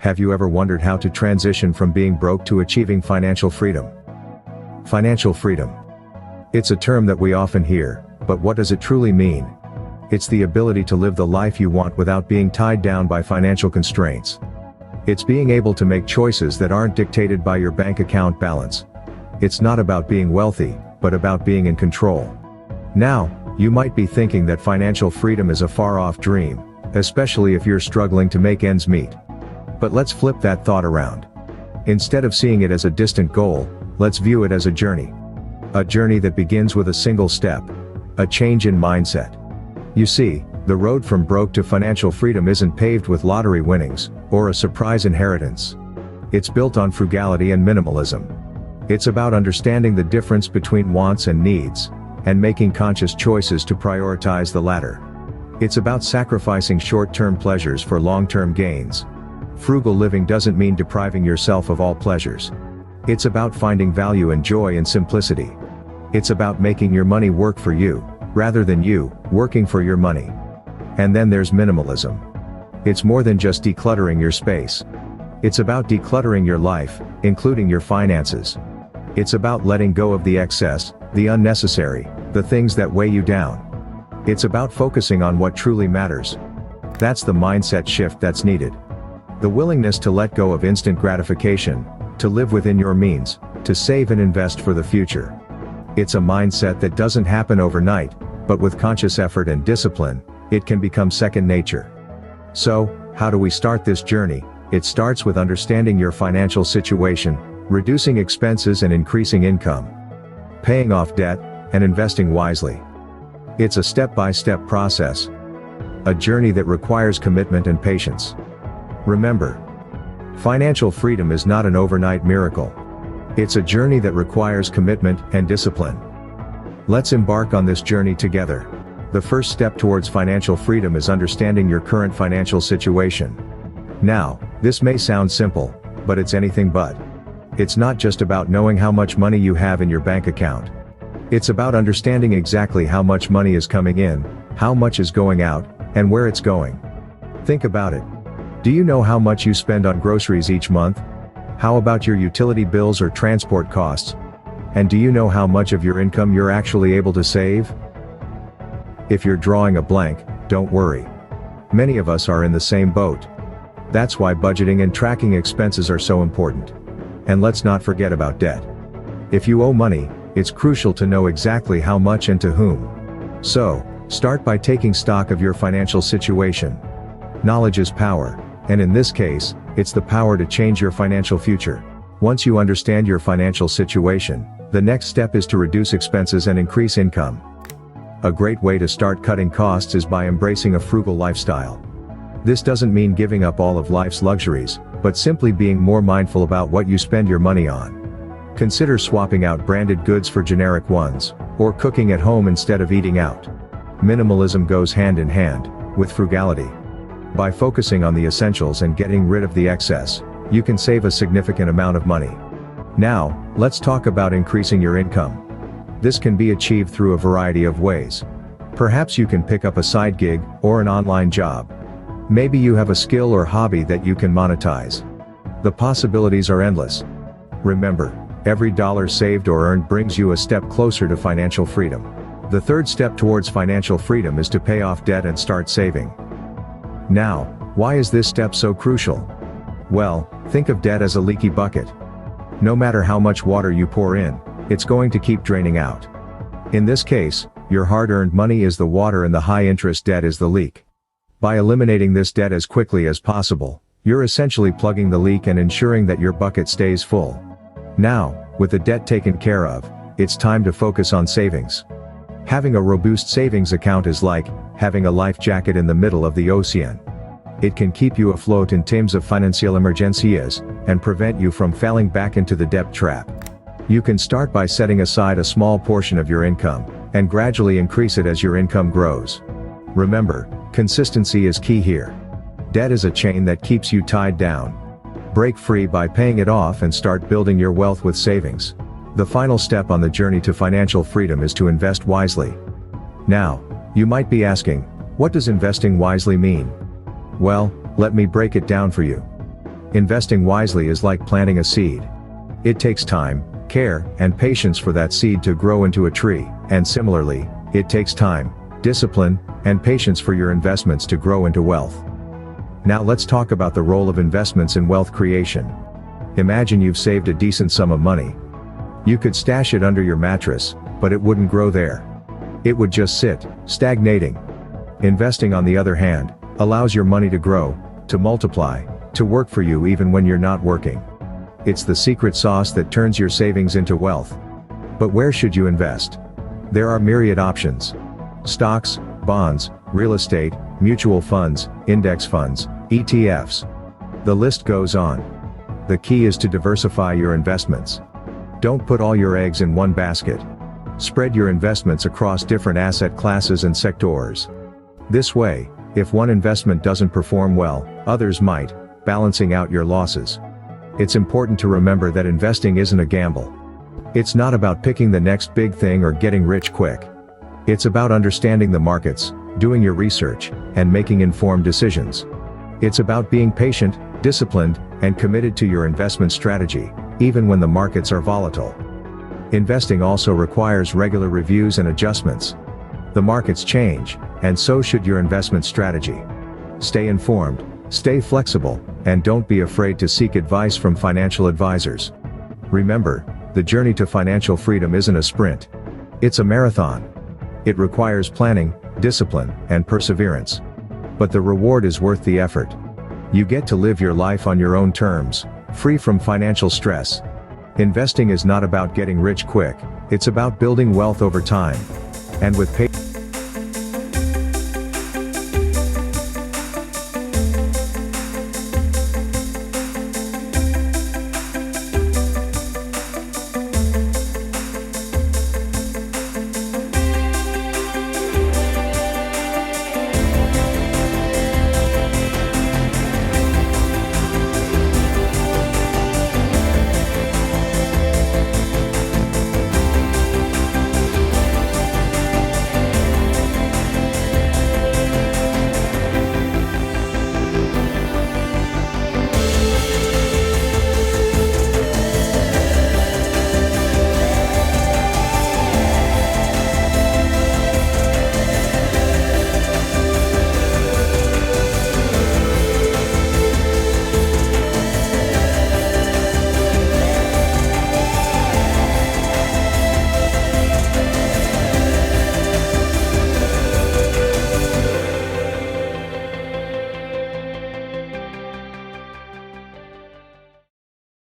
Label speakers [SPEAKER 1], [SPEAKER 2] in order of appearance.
[SPEAKER 1] Have you ever wondered how to transition from being broke to achieving financial freedom? Financial freedom. It's a term that we often hear, but what does it truly mean? It's the ability to live the life you want without being tied down by financial constraints. It's being able to make choices that aren't dictated by your bank account balance. It's not about being wealthy, but about being in control. Now, you might be thinking that financial freedom is a far-off dream, especially if you're struggling to make ends meet. But let's flip that thought around. Instead of seeing it as a distant goal, let's view it as a journey. A journey that begins with a single step. A change in mindset. You see, the road from broke to financial freedom isn't paved with lottery winnings, or a surprise inheritance. It's built on frugality and minimalism. It's about understanding the difference between wants and needs, and making conscious choices to prioritize the latter. It's about sacrificing short-term pleasures for long-term gains. Frugal living doesn't mean depriving yourself of all pleasures. It's about finding value and joy in simplicity. It's about making your money work for you, rather than you working for your money. And then there's minimalism. It's more than just decluttering your space. It's about decluttering your life, including your finances. It's about letting go of the excess, the unnecessary, the things that weigh you down. It's about focusing on what truly matters. That's the mindset shift that's needed. The willingness to let go of instant gratification, to live within your means, to save and invest for the future. It's a mindset that doesn't happen overnight, but with conscious effort and discipline, it can become second nature. So, how do we start this journey? It starts with understanding your financial situation, reducing expenses and increasing income, paying off debt, and investing wisely. It's a step-by-step process. A journey that requires commitment and patience. Remember, financial freedom is not an overnight miracle. It's a journey that requires commitment and discipline. Let's embark on this journey together. The first step towards financial freedom is understanding your current financial situation. Now, this may sound simple, but it's anything but. It's not just about knowing how much money you have in your bank account. It's about understanding exactly how much money is coming in, how much is going out, and where it's going. Think about it. Do you know how much you spend on groceries each month? How about your utility bills or transport costs? And do you know how much of your income you're actually able to save? If you're drawing a blank, don't worry. Many of us are in the same boat. That's why budgeting and tracking expenses are so important. And let's not forget about debt. If you owe money, it's crucial to know exactly how much and to whom. So, start by taking stock of your financial situation. Knowledge is power, and in this case, it's the power to change your financial future. Once you understand your financial situation, the next step is to reduce expenses and increase income. A great way to start cutting costs is by embracing a frugal lifestyle. This doesn't mean giving up all of life's luxuries, but simply being more mindful about what you spend your money on. Consider swapping out branded goods for generic ones, or cooking at home instead of eating out. Minimalism goes hand in hand with frugality. By focusing on the essentials and getting rid of the excess, you can save a significant amount of money. Now, let's talk about increasing your income. This can be achieved through a variety of ways. Perhaps you can pick up a side gig, or an online job. Maybe you have a skill or hobby that you can monetize. The possibilities are endless. Remember, every dollar saved or earned brings you a step closer to financial freedom. The third step towards financial freedom is to pay off debt and start saving. Now, why is this step so crucial? Well, think of debt as a leaky bucket. No matter how much water you pour in, it's going to keep draining out. In this case, your hard-earned money is the water and the high-interest debt is the leak. By eliminating this debt as quickly as possible, you're essentially plugging the leak and ensuring that your bucket stays full. Now, with the debt taken care of, it's time to focus on savings. Having a robust savings account is like having a life jacket in the middle of the ocean. It can keep you afloat in times of financial emergencies, and prevent you from falling back into the debt trap. You can start by setting aside a small portion of your income, and gradually increase it as your income grows. Remember, consistency is key here. Debt is a chain that keeps you tied down. Break free by paying it off and start building your wealth with savings. The final step on the journey to financial freedom is to invest wisely. Now, you might be asking, what does investing wisely mean? Well, let me break it down for you. Investing wisely is like planting a seed. It takes time, care, and patience for that seed to grow into a tree, and similarly, it takes time, discipline, and patience for your investments to grow into wealth. Now let's talk about the role of investments in wealth creation. Imagine you've saved a decent sum of money. You could stash it under your mattress, but it wouldn't grow there. It would just sit, stagnating. Investing, on the other hand, allows your money to grow, to multiply, to work for you even when you're not working. It's the secret sauce that turns your savings into wealth. But where should you invest? There are myriad options. Stocks, bonds, real estate, mutual funds, index funds, ETFs. The list goes on. The key is to diversify your investments. Don't put all your eggs in one basket. Spread your investments across different asset classes and sectors. This way, if one investment doesn't perform well, others might, balancing out your losses. It's important to remember that investing isn't a gamble. It's not about picking the next big thing or getting rich quick. It's about understanding the markets, doing your research, and making informed decisions. It's about being patient, disciplined, and committed to your investment strategy, even when the markets are volatile. Investing also requires regular reviews and adjustments. The markets change, and so should your investment strategy. Stay informed, stay flexible, and don't be afraid to seek advice from financial advisors. Remember, the journey to financial freedom isn't a sprint. It's a marathon. It requires planning, discipline, and perseverance. But the reward is worth the effort. You get to live your life on your own terms, free from financial stress. Investing is not about getting rich quick, it's about building wealth over time. And with patience,